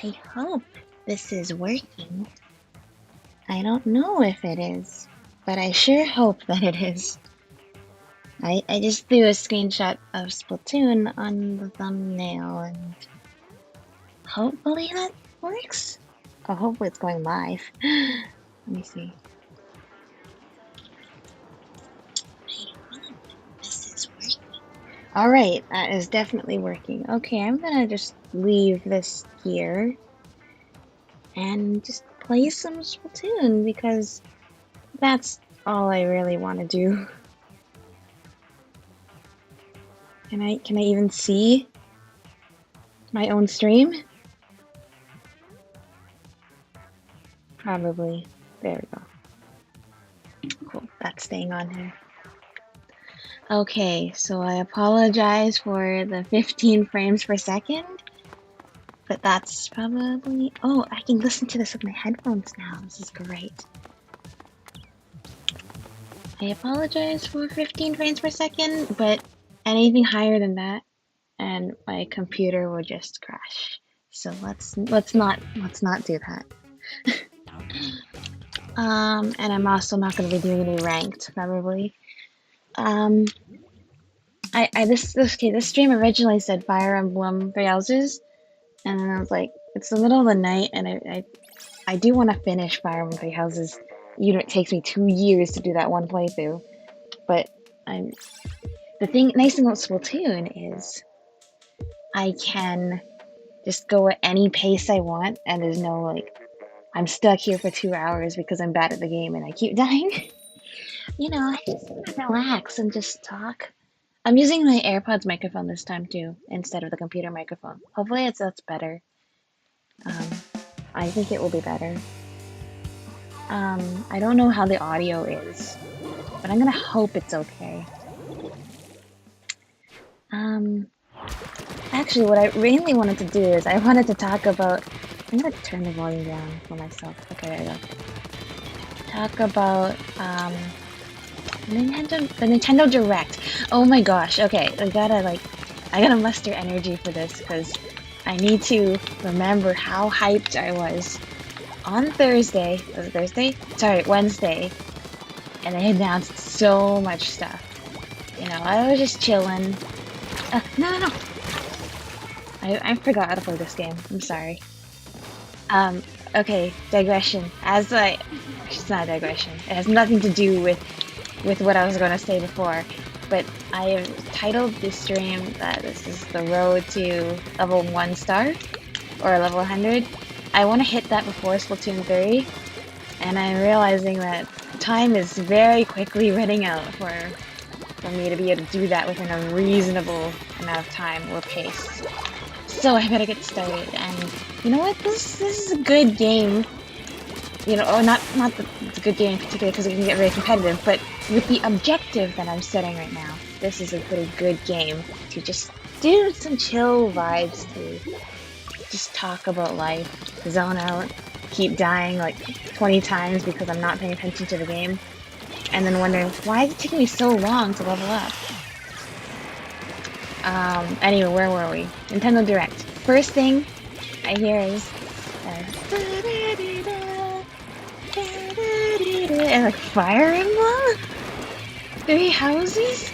I hope this is working. I don't know if it is, but I sure hope that it is. I just threw a screenshot of Splatoon on the thumbnail and hopefully that works. Oh, hopefully it's going live. Let me see. I hope this is working. Alright, that is definitely working. Okay, I'm gonna just leave this here and just play some Splatoon because that's all I really want to do. Can I even see my own stream? Probably. There we go. Cool, that's staying on here. Okay, so I apologize for the 15 frames per second, but that's probably... Oh, I can listen to this with my headphones now. This is great. I apologize for 15 frames per second, but anything higher than that and my computer will just crash. So let's not do that. And I'm also not going to be doing any ranked, probably. This stream originally said Fire Emblem Warriors, and then I was like, it's the middle of the night, and I do want to finish Fire Emblem Warriors. You know, it takes me 2 years to do that one playthrough, but nice thing about Splatoon is I can just go at any pace I want, and there's no like, I'm stuck here for 2 hours because I'm bad at the game and I keep dying. You know, I just want to relax and just talk. I'm using my AirPods microphone this time too, instead of the computer microphone. Hopefully that's better. I think it will be better. I don't know how the audio is, but I'm gonna hope it's okay. Actually, what I really wanted to do is I wanted to talk about... I'm gonna turn the volume down for myself. Okay, there we go. Talk about, the Nintendo Direct. Oh my gosh, okay, I gotta muster energy for this, because I need to remember how hyped I was on Thursday. Was it Thursday? Sorry, Wednesday. And they announced so much stuff. You know, I was just chilling. No. I forgot how to play this game. I'm sorry. Okay, digression. It's not a digression. It has nothing to do with what I was going to say before. But I have titled this stream that this is the road to level 1 star, or level 100. I want to hit that before Splatoon 3, and I'm realizing that time is very quickly running out for me to be able to do that within a reasonable amount of time or pace. So I better get started, and you know what? This is a good game. You know, or not it's a good game particularly because it can get very competitive, but with the objective that I'm setting right now, this is a pretty good game to just do some chill vibes, to just talk about life, zone out, keep dying like 20 times because I'm not paying attention to the game, and then wondering, why is it taking me so long to level up? Anyway, where were we? Nintendo Direct. First thing I hear is... and like, Fire Emblem? 3 Houses?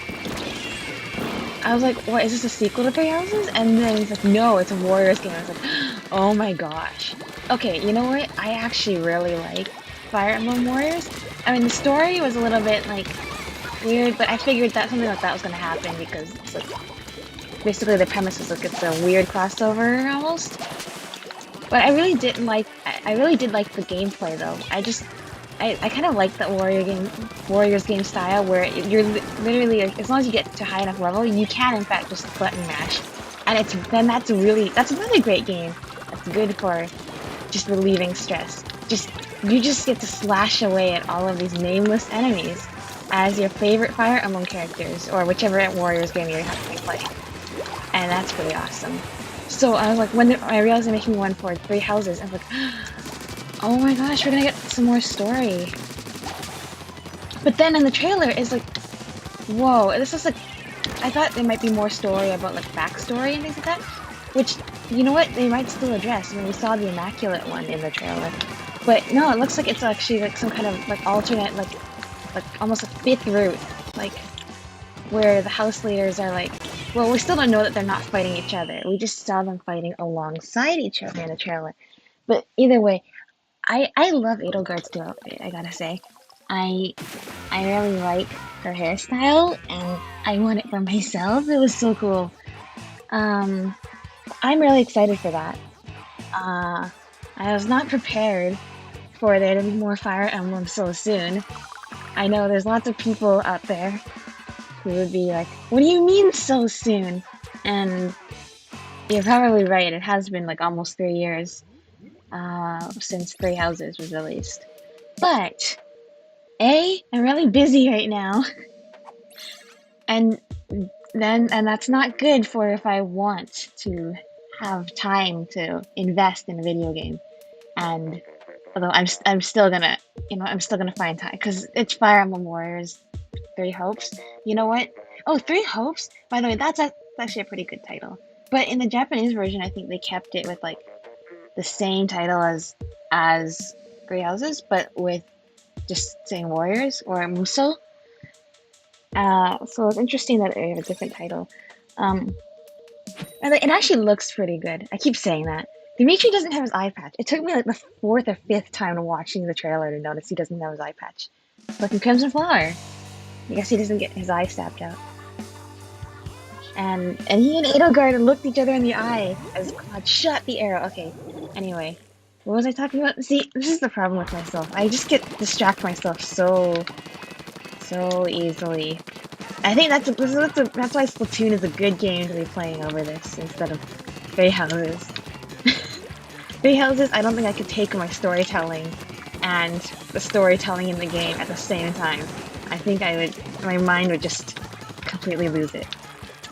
I was like, what, is this a sequel to 3 Houses? And then he's like, no, it's a Warriors game. I was like, oh my gosh. Okay, you know what? I actually really like Fire Emblem Warriors. I mean, the story was a little bit, like, weird, but I figured that something like that was gonna happen because it's like, basically the premise is like it's a weird crossover almost. But I really did like the gameplay though. I kind of like the Warriors game style where you're literally, as long as you get to high enough level, you can in fact just button mash, and that's a really great game. That's good for just relieving stress. You just get to slash away at all of these nameless enemies as your favorite Fire Emblem characters, or whichever Warriors game you're having to play, and that's pretty awesome. So I was like, when I realized they're making one for 3 Houses, I was like, oh my gosh, we're gonna get some more story. But then in the trailer, it's like, whoa, this is like, I thought there might be more story about like backstory and things like that. which, you know what, they might still address. I mean, we saw the Immaculate one in the trailer. But no, it looks like it's actually like some kind of like alternate, like almost a fifth route. Like, where the house leaders are like, well, we still don't know that they're not fighting each other. We just saw them fighting alongside each other in the trailer. But either way, I love Edelgard's new outfit, I gotta say. I I really like her hairstyle, and I want it for myself. It was so cool. Um, I'm really excited for that. Uh, I was not prepared for there to be more Fire Emblem so soon. I know there's lots of people out there who would be like, what do you mean so soon? And you're probably right, it has been like almost 3 years since Three Houses was released. But, I'm really busy right now, and that's not good for if I want to have time to invest in a video game. And although I'm still gonna, I'm still gonna find time because it's Fire Emblem Warriors, Three Hopes. You know what? Oh, Three Hopes. By the way, that's actually a pretty good title. But in the Japanese version, I think they kept it with like the same title as Three Houses, but with just saying Warriors or Muso. So it's interesting that they have a different title. Um, and it actually looks pretty good. I keep saying that. Dimitri doesn't have his eye patch. It took me like the fourth or fifth time watching the trailer to notice he doesn't have his eye patch. Like in Crimson Flower. I guess he doesn't get his eye stabbed out. And he and Edelgard looked each other in the eye as Claude shot the arrow. Okay, anyway. What was I talking about? See, this is the problem with myself. I just get distract myself so easily. I think that's why Splatoon is a good game to be playing over this instead of Three Houses. Three Houses, I don't think I could take my storytelling and the storytelling in the game at the same time. I think my mind would just completely lose it.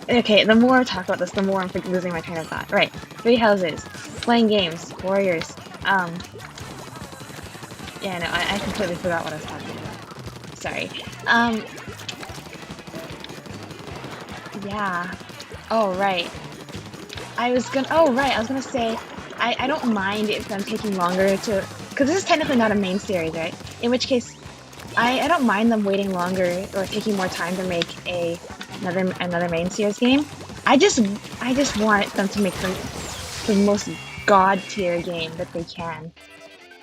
Okay, the more I talk about this, the more I'm losing my train of thought. Right, Three Houses, playing games, Warriors. Yeah, no, I completely forgot what I was talking about. Sorry. Yeah. Oh, right. I was gonna say, I don't mind if I'm taking longer to, because this is technically not a main series, right? In which case, I don't mind them waiting longer or taking more time to make another main series game. I just want them to make the most god tier game that they can.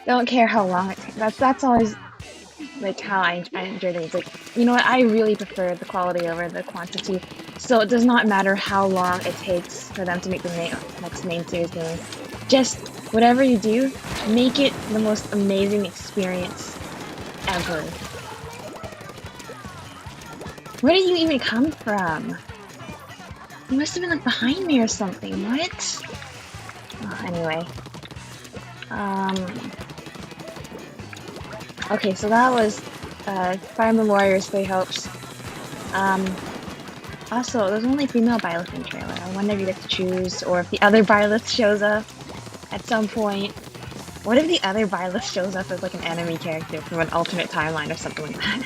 Don't care how long it takes. That's always like how I enjoy things. Like, you know what? I really prefer the quality over the quantity. So it does not matter how long it takes for them to make the next main series game. Just whatever you do, make it the most amazing experience ever. Where did you even come from? You must have been like behind me or something. What? Oh, anyway. Okay, so that was Fire Emblem Warriors 3 Hopes. Also, there's only female Byleth in the trailer. I wonder if you get to choose, or if the other Byleth shows up at some point. What if the other Byleth shows up as like an enemy character from an alternate timeline or something like that?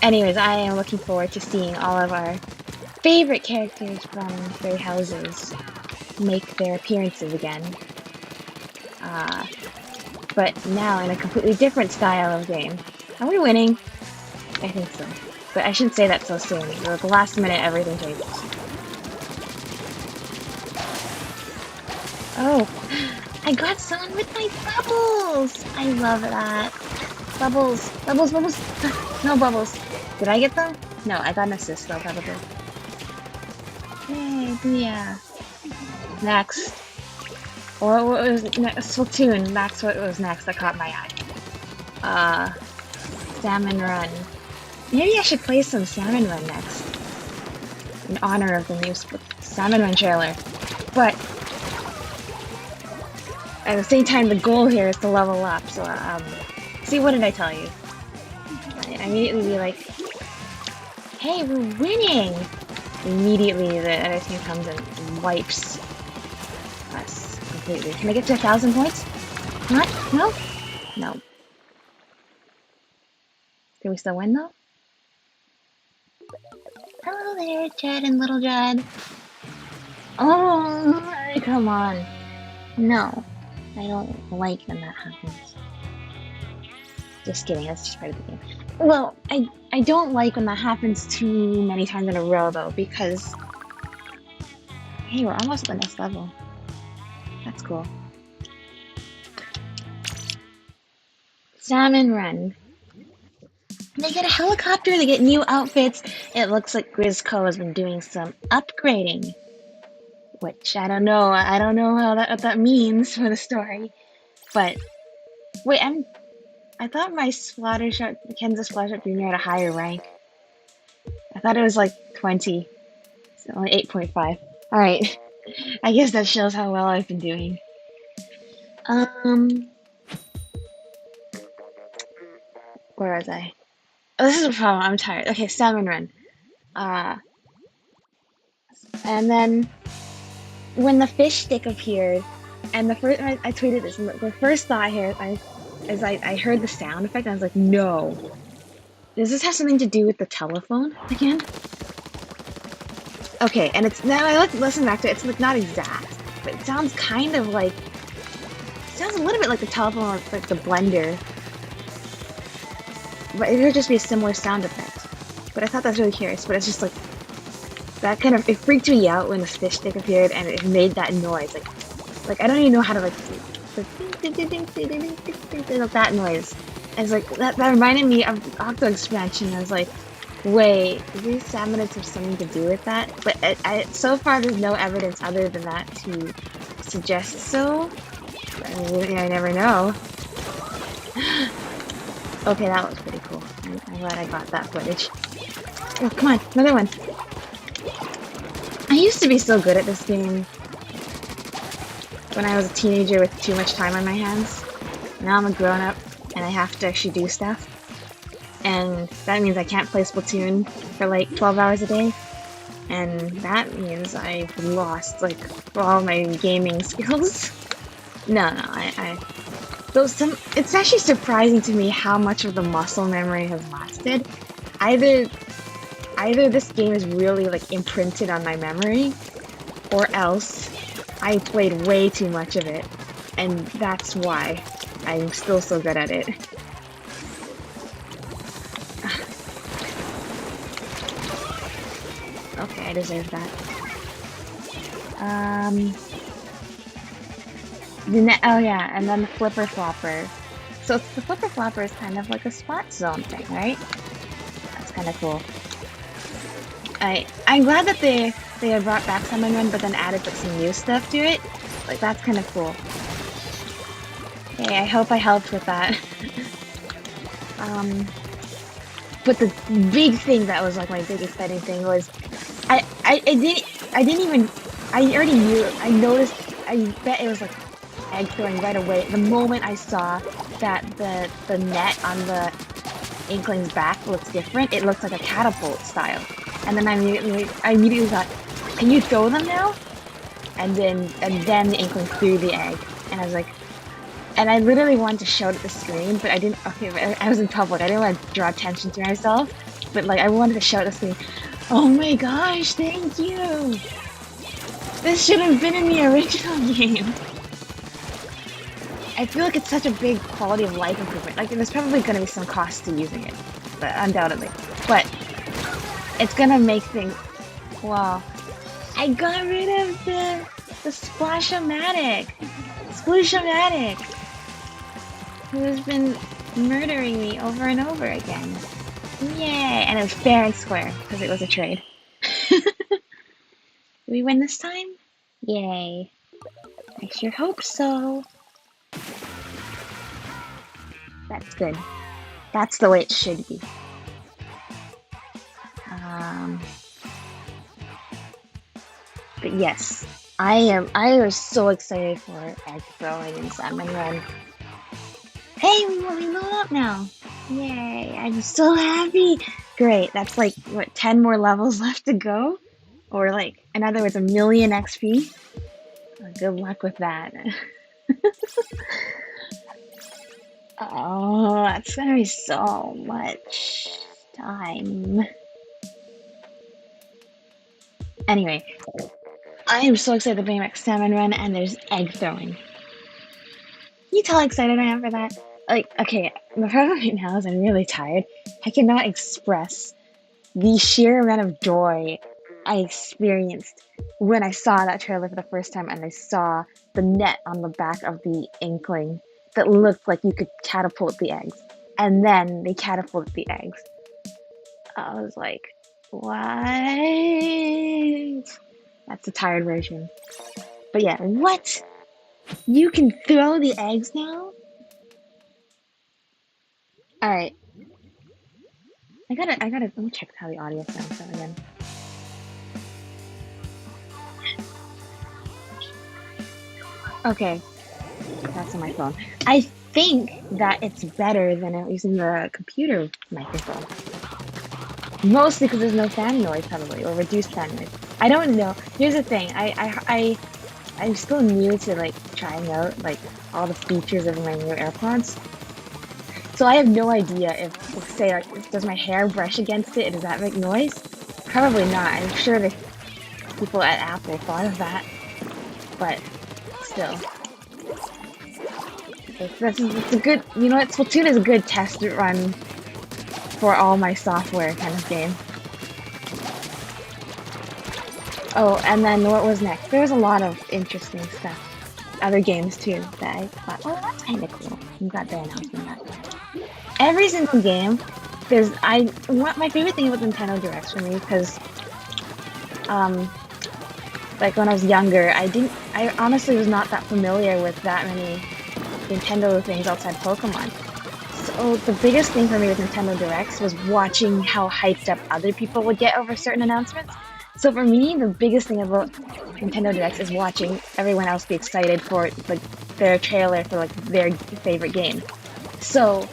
Anyways, I am looking forward to seeing all of our favorite characters from Three Houses make their appearances again. But now in a completely different style of game. Are we winning? I think so. But I shouldn't say that so soon. At the last minute, everything changes. Oh, I got someone with my bubbles! I love that. Bubbles, bubbles, bubbles. No bubbles. Did I get them? No, I got an assist though, probably. Yay, booyah. Next. Or what was next? Splatoon. That's what was next that caught my eye. Salmon Run. Maybe I should play some Salmon Run next. In honor of the new Salmon Run trailer. But at the same time, the goal here is to level up. So, see, what did I tell you? I immediately be like, hey, we're winning! Immediately, the other team comes and wipes us completely. Can I get to 1,000 points? What? No? No. Can we still win, though? Hello there, Jed and Little Jed. Oh come on. No. I don't like when that happens. Just kidding, that's just part of the game. Well, I don't like when that happens too many times in a row, though, because... Hey, we're almost at the next level. That's cool. Salmon Run. They get a helicopter, they get new outfits. It looks like Grizzco has been doing some upgrading. Which, I don't know what that means for the story. But, wait, I thought my Splattershot, Kansas Splattershot Jr. had a higher rank. I thought it was like 20. So only 8.5. Alright. I guess that shows how well I've been doing. Where was I? Oh, this is a problem. I'm tired. Okay, Salmon Run. And then when the fish stick appeared, and the first I tweeted this. The first thought I heard the sound effect. And I was like, no. Does this have something to do with the telephone again? Okay, and it's now I listen back to it. It's like not exact, but it sounds kind of like. It sounds a little bit like the telephone, or like the blender. But it would just be a similar sound effect. But I thought that's really curious. But it's just like that kind of it freaked me out when the fish stick appeared and it made that noise. Like I don't even know how to like that noise. I was like that reminded me of the Octo expansion. I was like, wait, do these salmonids have something to do with that? But so far there's no evidence other than that to suggest so. I mean, I never know. Okay, that looks pretty cool. I'm glad I got that footage. Oh, come on, another one. I used to be so good at this game when I was a teenager with too much time on my hands. Now I'm a grown-up and I have to actually do stuff. And that means I can't play Splatoon for like 12 hours a day. And that means I've lost like all my gaming skills. No, it's actually surprising to me how much of the muscle memory has lasted. Either this game is really like imprinted on my memory, or else I played way too much of it, and that's why I'm still so good at it. Okay, I deserve that. Oh yeah, and then the flipper flopper. So the flipper flopper is kind of like a spot zone thing, right? That's kind of cool. I'm glad that they had brought back Salmon Run, but then added like some new stuff to it. Like that's kind of cool. Okay, I hope I helped with that. But the big thing that was like my big exciting thing was I already knew. I noticed. I bet it was like egg throwing right away. The moment I saw that the net on the Inkling's back looks different, it looks like a catapult style. And then I immediately thought, can you throw them now? And then the Inkling threw the egg, and I was like, and I literally wanted to shout at the screen, but I didn't. Okay, but I was in public. I didn't want to draw attention to myself, but like I wanted to shout at the screen. Oh my gosh! Thank you. This should have been in the original game. I feel like it's such a big quality of life improvement. Like, there's probably going to be some cost to using it, but undoubtedly. But it's going to make things. Wow! I got rid of the Splashomatic, Splooshomatic, who has been murdering me over and over again. Yay! And it was fair and square because it was a trade. Did we win this time? Yay! I sure hope so. That's good. That's the way it should be. But yes, I was so excited for egg throwing and Salmon Run. Hey, we level up now! Yay! I'm so happy! Great, that's like, what, 10 more levels left to go? Or like, in other words, 1,000,000 XP? Good luck with that. Oh, that's gonna be so much time. Anyway, I am so excited to bring back Salmon Run, and there's egg throwing. Can you tell how excited I am for that? Like, okay, the problem right now is I'm really tired. I cannot express the sheer amount of joy I experienced when I saw that trailer for the first time and I saw the net on the back of the Inkling that looked like you could catapult the eggs. And then they catapulted the eggs. I was like, what? That's the tired version. But yeah, what? You can throw the eggs now? Alright. Let me check how the audio sounds again. Okay, that's on my phone. I think that it's better than using the computer microphone. Mostly because there's no fan noise, probably, or reduced fan noise. I don't know. Here's the thing. I'm still new to like trying out like all the features of my new AirPods. So I have no idea if, say, like, does my hair brush against it? Does that make noise? Probably not. I'm sure the people at Apple thought of that, but still. It's a good, you know what? Splatoon is a good test run for all my software kind of game. Oh, and then what was next? There was a lot of interesting stuff. Other games too that I thought, oh, that's kind of cool. You got the announcement that. Every single game, my favorite thing about Nintendo Directs for me, because, like when I was younger, I honestly was not that familiar with that many Nintendo things outside Pokemon. So the biggest thing for me with Nintendo Directs was watching how hyped up other people would get over certain announcements. So for me, the biggest thing about Nintendo Directs is watching everyone else be excited for like their trailer for like their favorite game. So,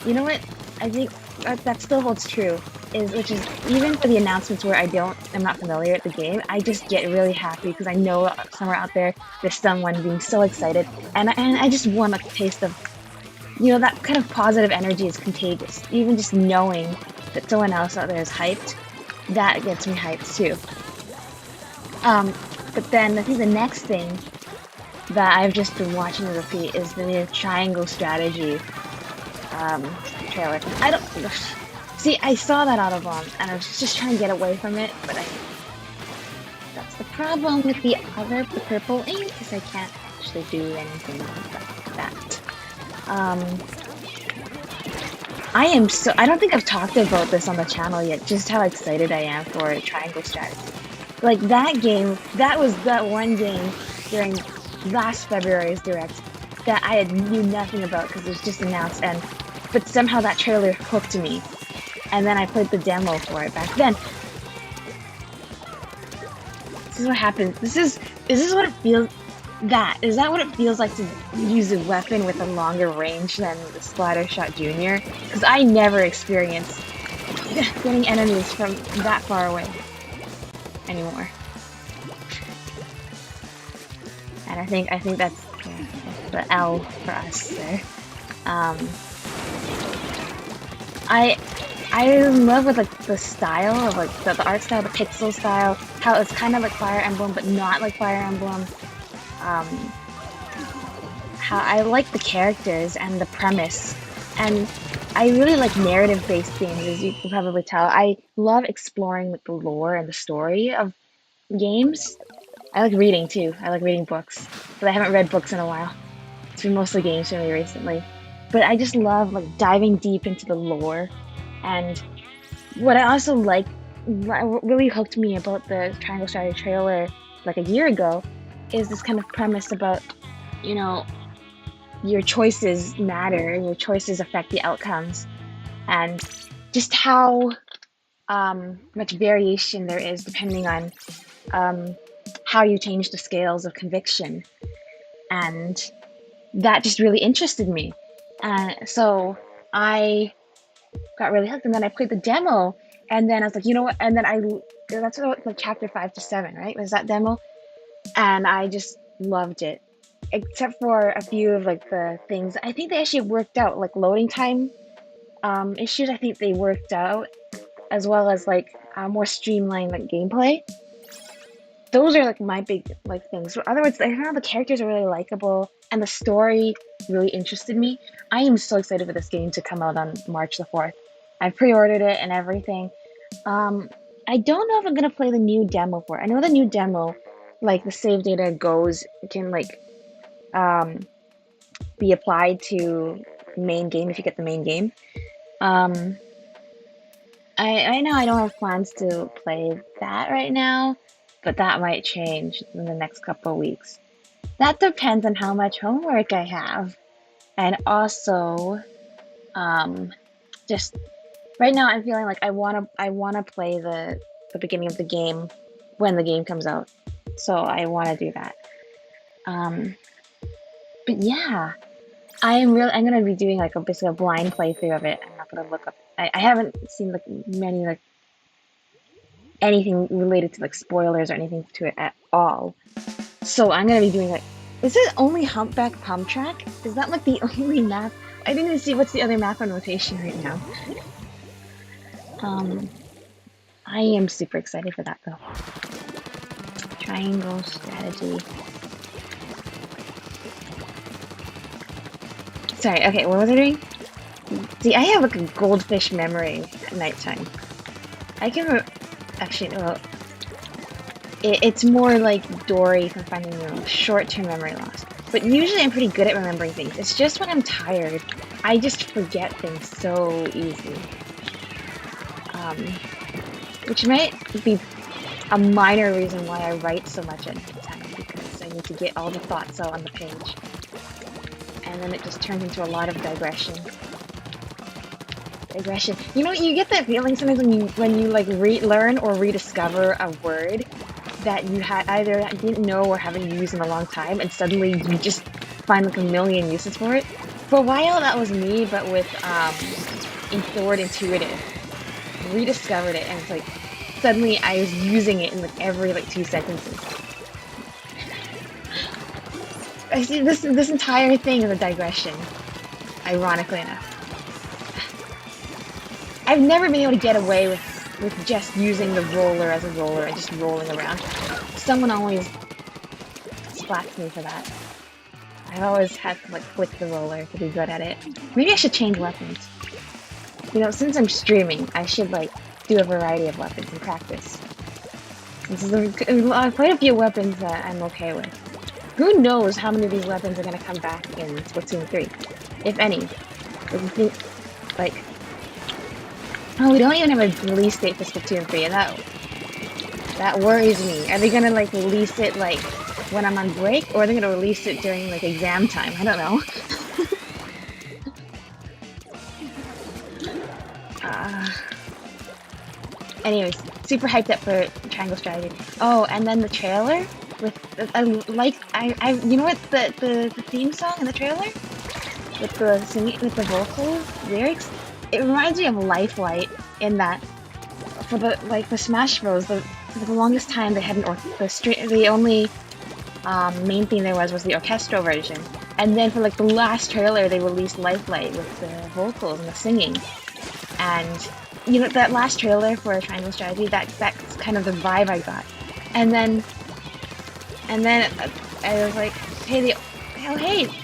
you know what? I think that still holds true. Which is even for the announcements where I'm not familiar with the game, I just get really happy because I know somewhere out there's someone being so excited, and I just want a taste of, you know, that kind of positive energy is contagious. Even just knowing that someone else out there is hyped, that gets me hyped too. But then I think the next thing that I've just been watching to repeat is the new triangle strategy trailer. See, I saw that Autobomb, and I was just trying to get away from it, but that's the problem with the purple ink, because I can't actually do anything about that. I don't think I've talked about this on the channel yet, just how excited I am for Triangle Strategy. Like, that game, that was that one game during last February's Direct that I knew nothing about, because it was just announced, but somehow that trailer hooked me. And then I played the demo for it back then. This is what happens. Is this what it feels? Is that what it feels like to use a weapon with a longer range than the Splattershot Junior? Because I never experienced getting enemies from that far away anymore. And I think that's the L for us there. I love with like the style of like the art style, the pixel style, how it's kind of like Fire Emblem but not like Fire Emblem. How I like the characters and the premise, and I really like narrative-based games, as you can probably tell. I love exploring like the lore and the story of games. I like reading too. I like reading books, but I haven't read books in a while. It's been mostly games for me recently. But I just love like diving deep into the lore. And what I also like, what really hooked me about the Triangle Strategy trailer like a year ago, is this kind of premise about, you know, your choices matter, your choices affect the outcomes, and just how much variation there is depending on how you change the scales of conviction. And that just really interested me. So I got really hooked, and then I played the demo, and then I was like, you know what, and then that's what, like chapter 5 to 7, right, was that demo, and I just loved it, except for a few of like the things I think they actually worked out, like loading time issues. I think they worked out, as well as like more streamlined like gameplay. those are like my big like things. Otherwise, I don't know, the characters are really likable and the story really interested me. I am so excited for this game to come out on March the 4th. I've pre-ordered it and everything. Um, I don't know if I'm gonna play the new demo for it. I know the new demo, like the save data can like um be applied to main game if you get the main game. Um, I know I don't have plans to play that right now, but that might change in the next couple of weeks. That depends on how much homework I have. And also, um, just right now I'm feeling like I wanna play the beginning of the game when the game comes out. So I wanna do that. Um, but yeah, I'm gonna be doing like basically a blind playthrough of it. I'm not gonna look up. I haven't seen like many like anything related to like spoilers or anything to it at all. So I'm gonna be doing like, is it only Humpback Pump Track? Is that like the only map? I didn't even see what's the other map on rotation right now. Um, I am super excited for that though. Triangle strategy. Sorry, okay, what was I doing? See, I have like a goldfish memory at nighttime. I can actually, well, it's more like Dory from Finding Nemo, short-term memory loss. But usually I'm pretty good at remembering things. It's just when I'm tired, I just forget things so easily. Which might be a minor reason why I write so much at nighttime, because I need to get all the thoughts out on the page. And then it just turns into a lot of digression. You know, you get that feeling sometimes when you like learn or rediscover a word that you had either didn't know or haven't used in a long time, and suddenly you just find like a million uses for it. For a while that was me, but with Word Intuitive, rediscovered it, and it's like suddenly I was using it in like every like 2 sentences. I see this entire thing is a digression, ironically enough. I've never been able to get away with just using the roller as a roller and just rolling around. Someone always splats me for that. I've always had to like flick the roller to be good at it. Maybe I should change weapons. You know, since I'm streaming, I should like do a variety of weapons and practice. There's quite a few weapons that I'm okay with. Who knows how many of these weapons are gonna come back in Splatoon 3, if any. Like, oh, we don't even have a release date for Splatoon 3, and that worries me. Are they gonna like release it like when I'm on break, or are they gonna release it during like exam time? I don't know. Anyways, super hyped up for Triangle Strategy. Oh, and then the trailer with you know what, the theme song in the trailer with the singing, with the vocal lyrics, it reminds me of Lifelight in that for the Smash Bros. For the longest time they had the only main theme there was the orchestral version, and then for like the last trailer they released Lifelight with the vocals and the singing, and you know that last trailer for Triangle Strategy, that's kind of the vibe I got, and then I was like, hey,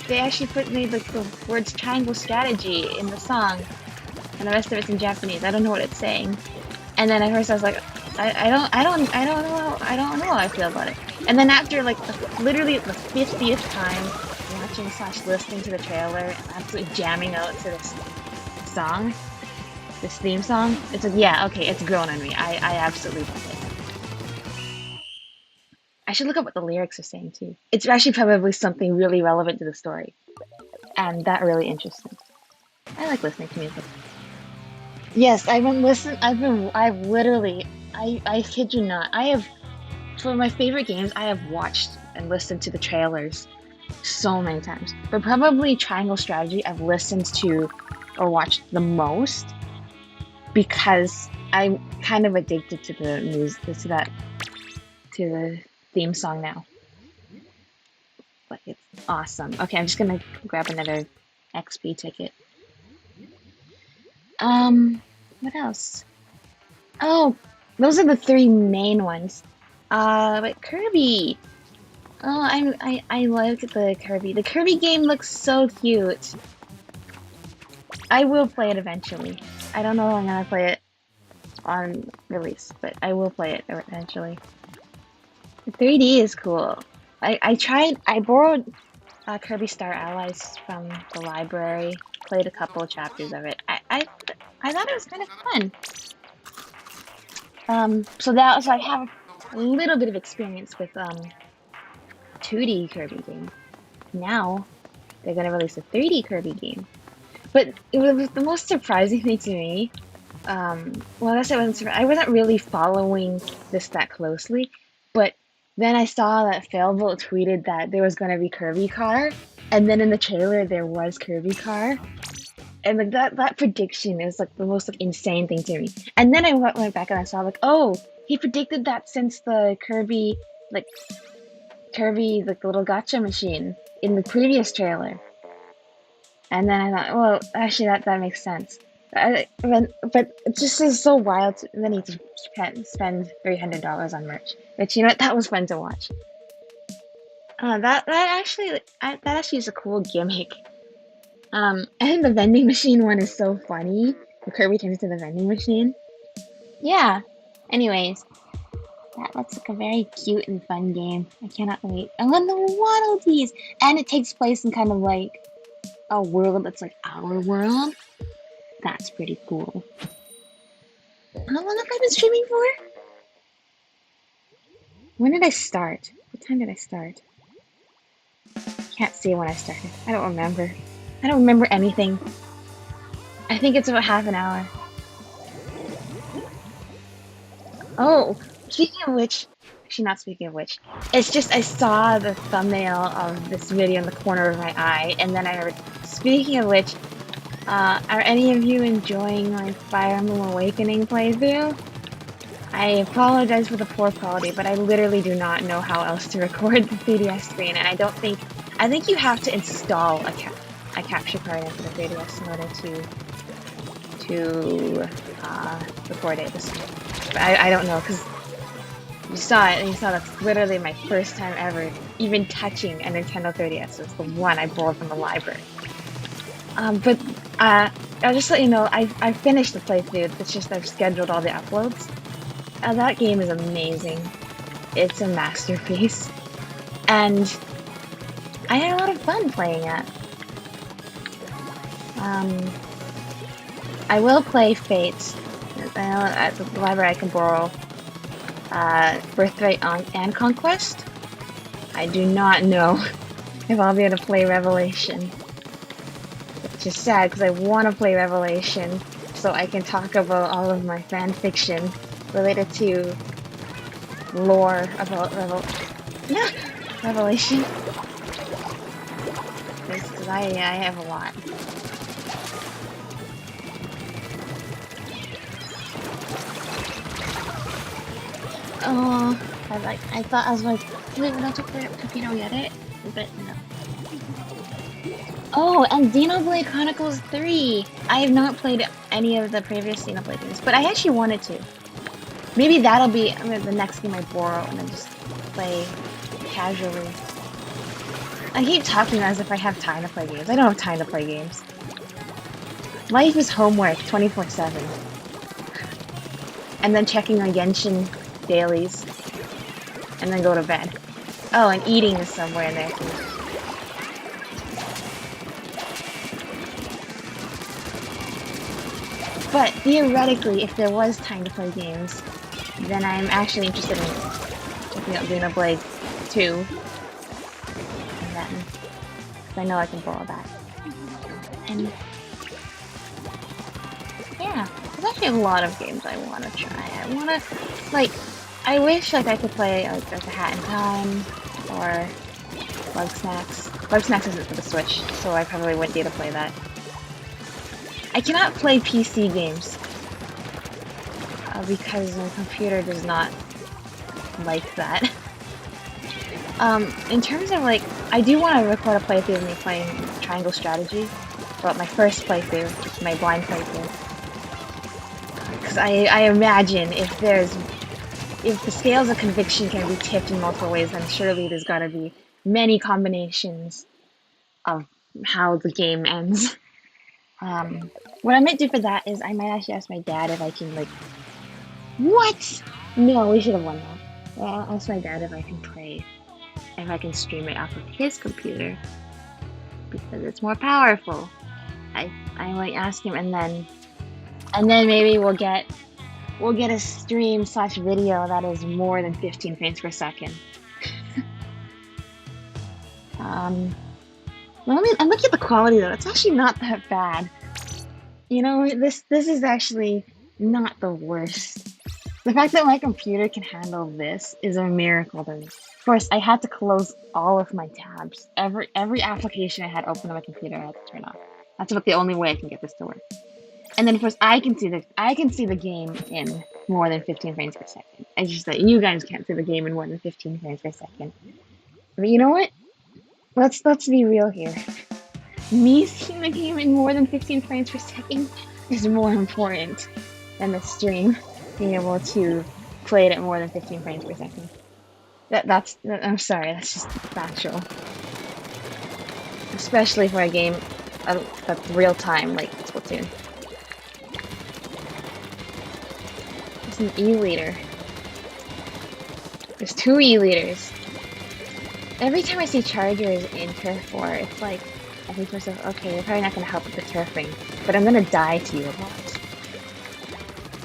they actually made like the words Triangle Strategy in the song, and the rest of it's in Japanese. I don't know what it's saying. And then at first I was like, I don't know how I feel about it. And then after like literally the 50th time watching / listening to the trailer and absolutely jamming out to this song, this theme song, it's like, yeah, okay, it's grown on me. I absolutely love it. I should look up what the lyrics are saying too. It's actually probably something really relevant to the story, and that really interests me. I like listening to music. Yes, I kid you not, for my favorite games, I have watched and listened to the trailers so many times. But probably Triangle Strategy I've listened to or watched the most, because I'm kind of addicted to the music, to the theme song now. Like, it's awesome. Okay, I'm just gonna grab another XP ticket. What else? Oh, those are the 3 main ones. But Kirby. Oh, I like the Kirby. The Kirby game looks so cute. I will play it eventually. I don't know if I'm gonna play it on release, but I will play it eventually. The 3D is cool. I borrowed Kirby Star Allies from the library, played a couple of chapters of it. I thought it was kind of fun. So I have a little bit of experience with 2D Kirby game. Now they're gonna release a 3D Kirby game. But it was the most surprising thing to me. Well, I guess I wasn't really following this that closely, but then I saw that THROWABLE tweeted that there was gonna be Kirby Car, and then in the trailer there was Kirby Car, and like that prediction is like the most like insane thing to me. And then I went back and I saw like, oh, he predicted that since the Kirby like little gotcha machine in the previous trailer. And then I thought, well, actually, that makes sense. But it just is so wild to then need to spend $300 on merch. But you know what? That was fun to watch. That actually is a cool gimmick. And the vending machine one is so funny. The Kirby turns into the vending machine. Yeah. Anyways, that looks like a very cute and fun game. I cannot wait. I want one of these, and it takes place in kind of like a world that's like our world. That's pretty cool. How long have I been streaming for? When did I start? What time did I start? Can't see when I started. I don't remember. I don't remember anything. I think it's about half an hour. Oh, speaking of which, actually not speaking of which, it's just I saw the thumbnail of this video in the corner of my eye, and then I heard, speaking of which, are any of you enjoying my Fire Emblem Awakening playthrough? I apologize for the poor quality, but I literally do not know how else to record the 3DS screen, and I think you have to install a capture card into the 3DS in order to record it. But I don't know, because you saw it, and you saw that's literally my first time ever even touching a Nintendo 3DS. It's the one I borrowed from the library. But I'll just let you know, I finished the playthrough. It's just I've scheduled all the uploads. That game is amazing. It's a masterpiece. And I had a lot of fun playing it. I will play Fate. At the library I can borrow Birthright and Conquest. I do not know if I'll be able to play Revelation. Which is sad, because I want to play Revelation so I can talk about all of my fan fiction related to lore about Revelation. Because I have a lot. Oh, I was like, wait, we're not talking about Pepino yet, but no. Oh, and Xenoblade Chronicles 3! I have not played any of the previous Xenoblade games, but I actually wanted to. Maybe that'll be the next game I borrow and then just play casually. I keep talking as if I have time to play games. I don't have time to play games. Life is homework 24/7. And then checking on Genshin dailies. And then go to bed. Oh, and eating is somewhere in there too. But theoretically, if there was time to play games, then I'm actually interested in checking out Xenoblade 2. And then, because I know I can borrow that. And yeah, there's actually a lot of games I want to try. I wish I could play like A Hat in Time or Bug Snacks. Bug Snacks isn't for the Switch, so I probably wouldn't be able to play that. I cannot play PC games because my computer does not like that. In terms of I do want to record a playthrough of me playing Triangle Strategy, but my first playthrough, my blind playthrough. Because I imagine if there's if the scales of conviction can be tipped in multiple ways, then surely there's got to be many combinations of how the game ends. What I might do for that is I might actually ask my dad if I can, like, what? No, we should have won that. Well, I'll ask my dad if I can play, if I can stream it off of his computer because it's more powerful. I might ask him, and then maybe we'll get a stream slash video that is more than 15 frames per second. Well, and look at the quality though. It's actually not that bad. You know, this is actually not the worst. The fact that my computer can handle this is a miracle to me. Of course, I had to close all of my tabs. Every application I had open on my computer, I had to turn off. That's about the only way I can get this to work. And then, of course, I can see the game in more than 15 frames per second. It's just that you guys can't see the game in more than 15 frames per second. But you know what? Let's be real here. Me seeing the game in more than 15 frames per second is more important than the stream being able to play it at more than 15 frames per second. I'm sorry, that's just factual. Especially for a game that's real time like Splatoon. There's an E-leader. There's 2 E-leaders. Every time I see chargers in Turf War, it's like, I think to myself, okay, you're probably not going to help with the turfing, but I'm going to die to you a lot.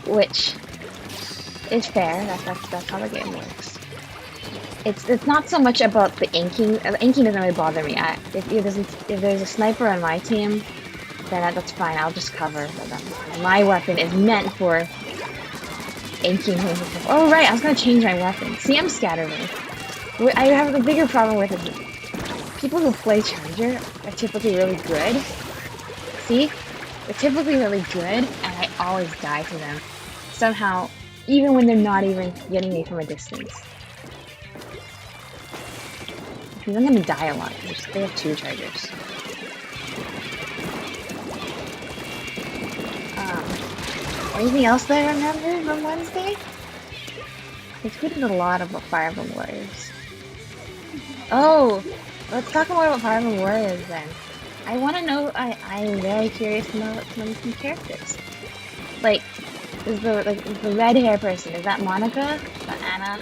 Which is fair, that's how the game works. It's not so much about the inking. The inking doesn't really bother me. If there's a sniper on my team, then that's fine, I'll just cover them. My weapon is meant for inking. Oh right, I was going to change my weapon. See, I'm scatterbrained. What I have a bigger problem with is people who play Charger are typically really good. See? They're typically really good, and I always die to them. Somehow, even when they're not even getting me from a distance. Because I'm gonna die a lot, because they have 2 Chargers. Anything else that I remember from Wednesday? I tweeted a lot about Fire Emblem Warriors. Oh, let's talk more about Fire Emblem Warriors then. I want to know. I'm very curious to know some characters. Like, is the red hair person? Is that Monica? Is that Anna?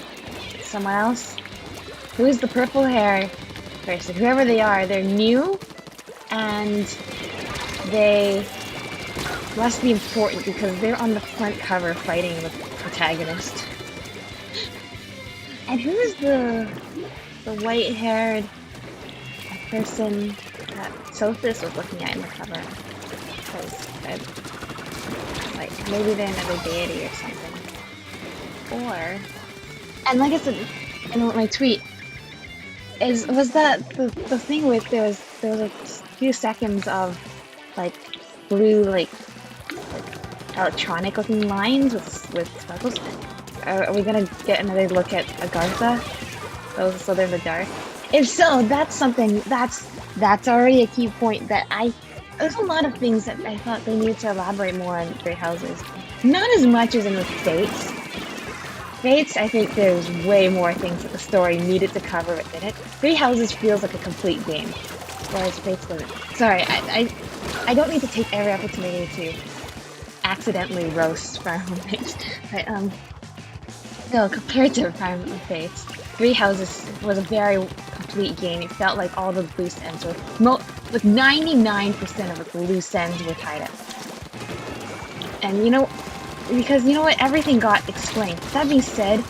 Someone else? Who is the purple hair person? Whoever they are, they're new, and they must be important because they're on the front cover fighting the protagonist. And who is the white-haired person that Sophus was looking at in the cover? Because, like, maybe they're another deity or something. Or, and like I said in my tweet, was that the thing with there was a few seconds of like blue like electronic looking lines with sparkles. Are we gonna get another look at Agartha? So they're in the dark. If so, that's something that's already a key point that there's a lot of things that I thought they needed to elaborate more on Great Houses. Not as much as in the Fates. Fates, I think there's way more things that the story needed to cover within it. Great Houses feels like a complete game, whereas Fates doesn't. Sorry, I don't need to take every opportunity to accidentally roast Fire Emblem Fates, but no, compared to Fire Emblem Fates, Great Houses was a very complete game. It felt like all the loose ends were, like 99% of the loose ends were tied up. And you know, because you know what, everything got explained. That being said,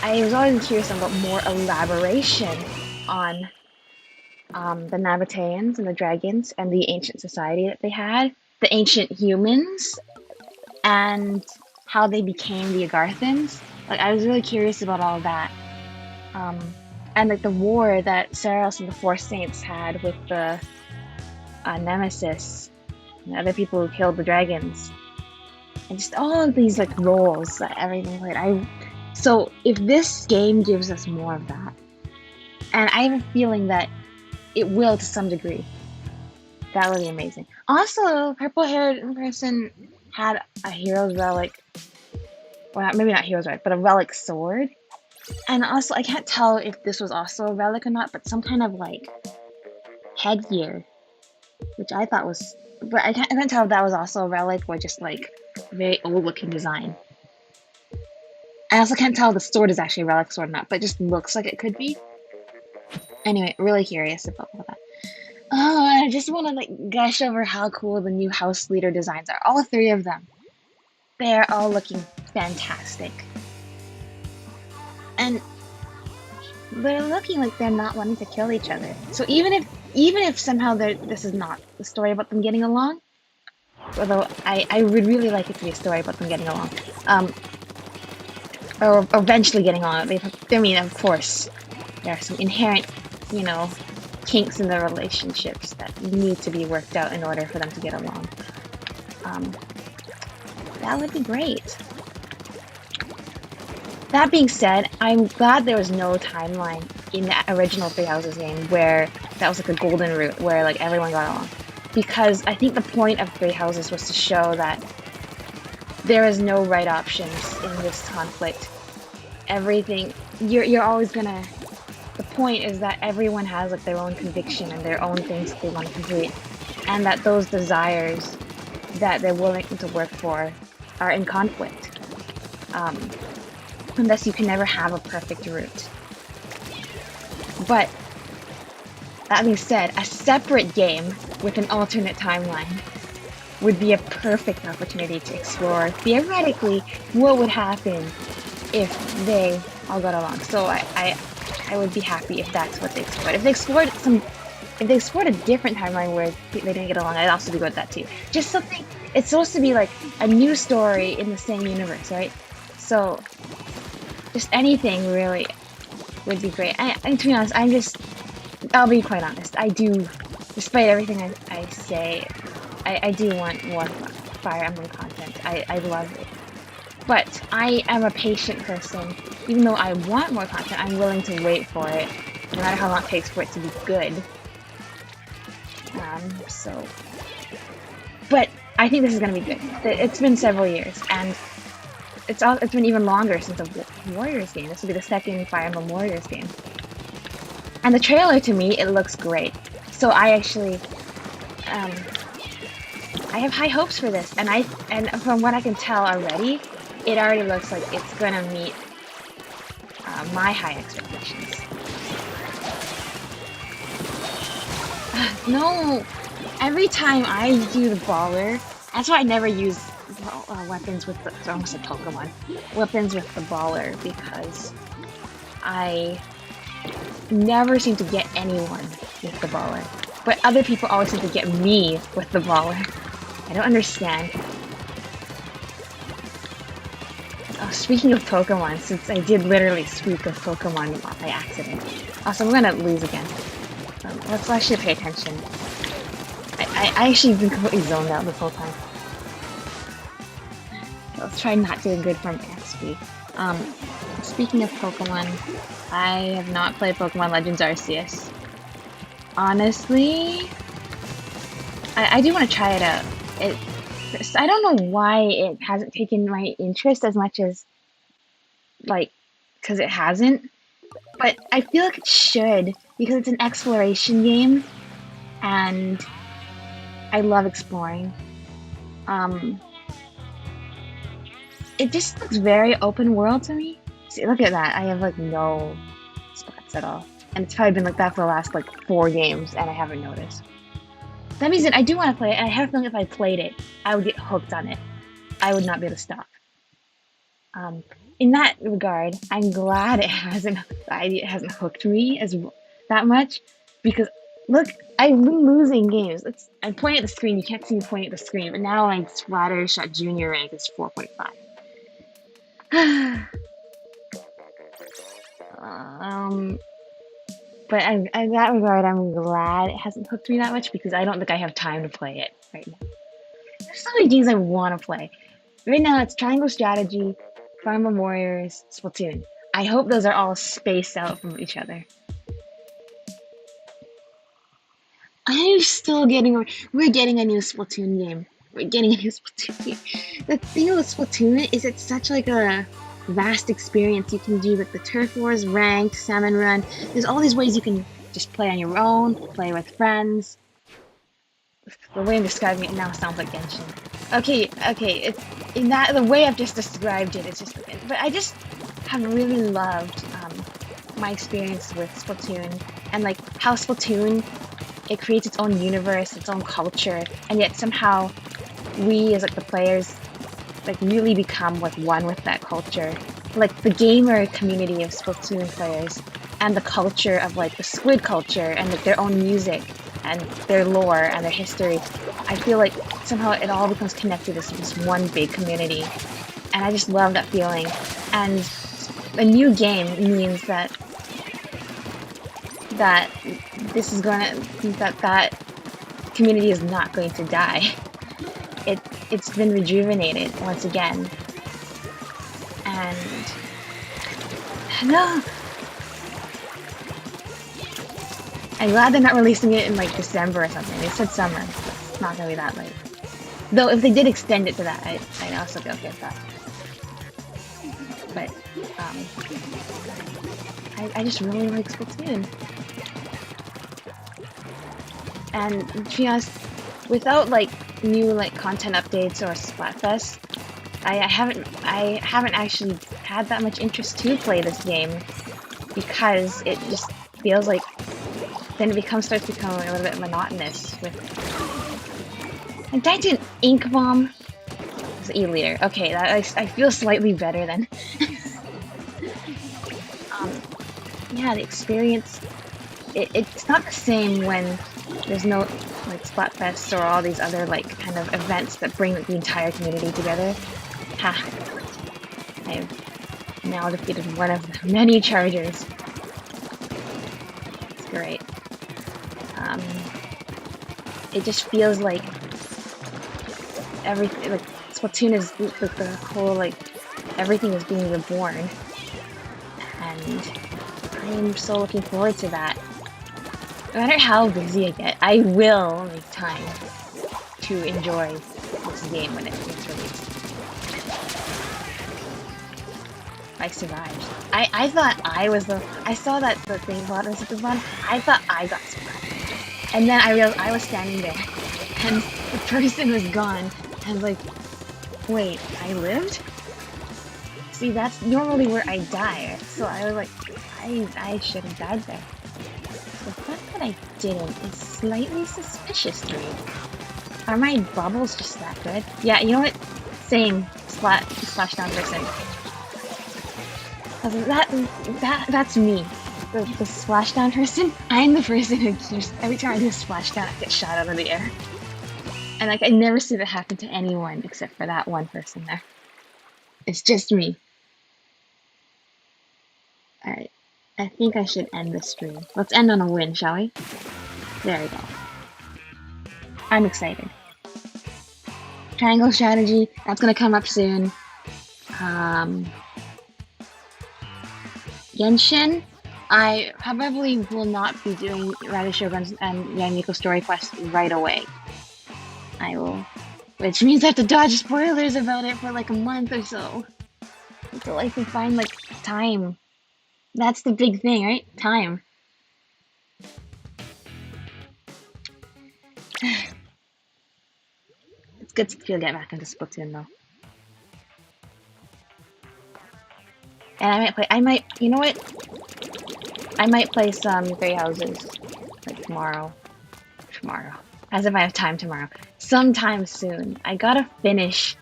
I was always curious about more elaboration on the Nabateans and the dragons and the ancient society that they had, the ancient humans, and how they became the Agarthans. Like, I was really curious about all that. And like the war that Saros and the Four Saints had with the Nemesis and the other people who killed the dragons. And just all of these like roles that everything played. So if this game gives us more of that, and I have a feeling that it will to some degree, that would be amazing. Also, purple-haired person had a hero's relic well, maybe not hero's right, but a relic sword. And also, I can't tell if this was also a relic or not, but some kind of like headgear, which I thought was, but I can't tell if that was also a relic or just like very old looking design. I also can't tell if the sword is actually a relic sword or not, but it just looks like it could be. Anyway, really curious about all that. Oh, I just want to like gush over how cool the new house leader designs are. All three of them. They're all looking fantastic. And they're looking like they're not wanting to kill each other. So even if somehow this is not the story about them getting along, although I would really like it to be a story about them getting along, or eventually getting along. I mean, of course, there are some inherent, you know, kinks in the relationships that need to be worked out in order for them to get along. That would be great. That being said, I'm glad there was no timeline in the original Three Houses game where that was like a golden route where like everyone got along. Because I think the point of Three Houses was to show that there is no right options in this conflict. Everything, you're always gonna, the point is that everyone has like their own conviction and their own things that they want to complete. And that those desires that they're willing to work for are in conflict. And thus you can never have a perfect route. But that being said, a separate game with an alternate timeline would be a perfect opportunity to explore theoretically what would happen if they all got along. So I would be happy if that's what they explored. If they explored a different timeline where they didn't get along, I'd also be good with that too. Just something. It's supposed to be like a new story in the same universe, right? So just anything really would be great. And to be honest, I'll be quite honest. I do, despite everything I say, I do want more Fire Emblem content. I love it. But I am a patient person. Even though I want more content, I'm willing to wait for it, no matter how long it takes for it to be good. But I think this is going to be good. It's been several years, and it's been even longer since the Warriors game. This will be the second Fire Emblem Warriors game. And the trailer, to me, it looks great. So I actually, I have high hopes for this, and from what I can tell already, it already looks like it's gonna meet my high expectations. No! Every time I do the baller, that's why I never use weapons with the, I almost said Pokemon. Weapons with the baller, because I never seem to get anyone with the baller. But other people always seem to get me with the baller. I don't understand. Oh, speaking of Pokemon, since I did literally speak of Pokemon by accident. Also, I'm gonna lose again. Let's actually pay attention. I actually been completely zoned out this whole time. Let's try not doing good from XP. Speaking of Pokemon, I have not played Pokemon Legends Arceus. Honestly, I do want to try it out. I don't know why it hasn't taken my interest as much as, like, because it hasn't. But I feel like it should, because it's an exploration game, and I love exploring. It just looks very open world to me. See, look at that. I have, like, no spots at all. And it's probably been like that for the last, like, 4 games, and I haven't noticed. That means that I do want to play it, and I have a feeling if I played it, I would get hooked on it. I would not be able to stop. In that regard, I'm glad it hasn't hooked me that much, because look, I've been losing games. I'm pointing at the screen. You can't see me pointing at the screen, but now my Splatter Shot Junior rank is 4.5. But in that regard, I'm glad it hasn't hooked me that much, because I don't think I have time to play it right now. There's so many games I want to play. Right now, it's Triangle Strategy, Fire Emblem Warriors, Splatoon. I hope those are all spaced out from each other. I'm still we're getting a new Splatoon game. for getting into Splatoon. The thing with Splatoon is it's such like a vast experience. You can do like the turf wars, ranked, salmon run. There's all these ways you can just play on your own, play with friends. The way I'm describing it now sounds like Genshin. Okay, it's in that the way I've just described it. It's just, but I just have really loved my experience with Splatoon and like how Splatoon, it creates its own universe, its own culture, and yet somehow we as like the players like really become like one with that culture. Like the gamer community of Splatoon players and the culture of like the squid culture and like their own music and their lore and their history. I feel like somehow it all becomes connected as this one big community. And I just love that feeling. And a new game means that this is gonna, that community is not going to die. It's been rejuvenated once again. And no, I'm glad they're not releasing it in like December or something. They said summer. It's not gonna be that late. Though if they did extend it to that, I'd also be okay with that. But I just really like Splatoon. And to be honest, without like new like content updates or Splatfest, I haven't actually had that much interest to play this game because it just feels like then it starts becoming a little bit monotonous. I died to an ink bomb. It's an E-liter. Okay, I feel slightly better then. Yeah, the experience. It's not the same when there's no like Splatfest or all these other like kind of events that bring the entire community together. Ha! I've now defeated one of the many chargers. It's great. It just feels like everything, like Splatoon is like the whole like everything is being reborn, and I'm so looking forward to that. No matter how busy I get, I will make time to enjoy this game when it's released. I survived. I thought I was I saw that the thing bottom was at the bottom. I thought I got surprised. And then I realized I was standing there, and the person was gone. And I was like, wait, I lived? See, that's normally where I die. So I was like, I should have died there. The fact that I didn't is slightly suspicious to me. Are my bubbles just that good? Yeah, you know what? Same. Splashdown person. That's me. The splashdown person. I'm the person who keeps, every time I do a splashdown, I get shot out of the air. And like I never see that happen to anyone except for that one person there. It's just me. Alright. I think I should end the stream. Let's end on a win, shall we? There we go. I'm excited. Triangle strategy, that's gonna come up soon. Genshin, I probably will not be doing Rider Shogun's and Yamiko story quest right away. I will, which means I have to dodge spoilers about it for like a month or so. Until I can find like time. That's the big thing, right? Time. It's good to get back into Splatoon though. And you know what? I might play some Three Houses, like tomorrow. As if I have time tomorrow. Sometime soon. I gotta finish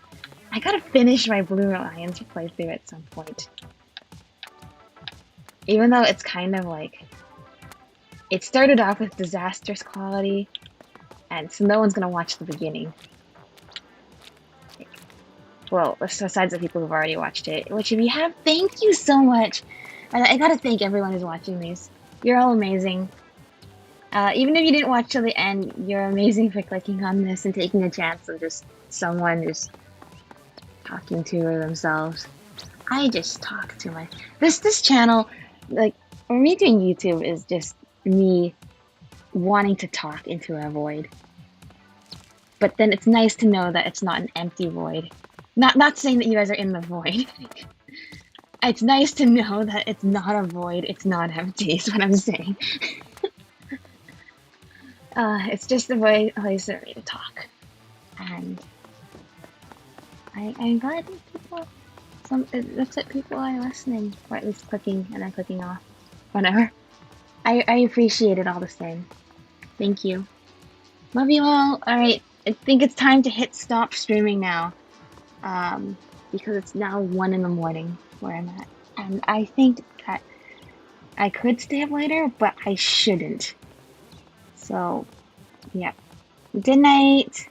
my Blue Alliance playthrough at some point. Even though it's kind of like, it started off with disastrous quality, and so no one's gonna watch the beginning. Well, besides the people who've already watched it, which if you have, thank you so much! I gotta thank everyone who's watching these. You're all amazing. Even if you didn't watch till the end, you're amazing for clicking on this and taking a chance of just someone just talking to themselves. I just talk to my... This channel, like, for me doing YouTube is just me wanting to talk into a void. But then it's nice to know that it's not an empty void. Not saying that you guys are in the void. It's nice to know that it's not a void, it's not empty, is what I'm saying. It's just a place for me to talk. And I'm glad that it looks like people are listening, or at least clicking and then clicking off. Whatever. I appreciate it all the same. Thank you. Love you all. Alright, I think it's time to hit stop streaming now. Because it's now 1 in the morning where I'm at. And I think that I could stay up later, but I shouldn't. So, yeah. Good night.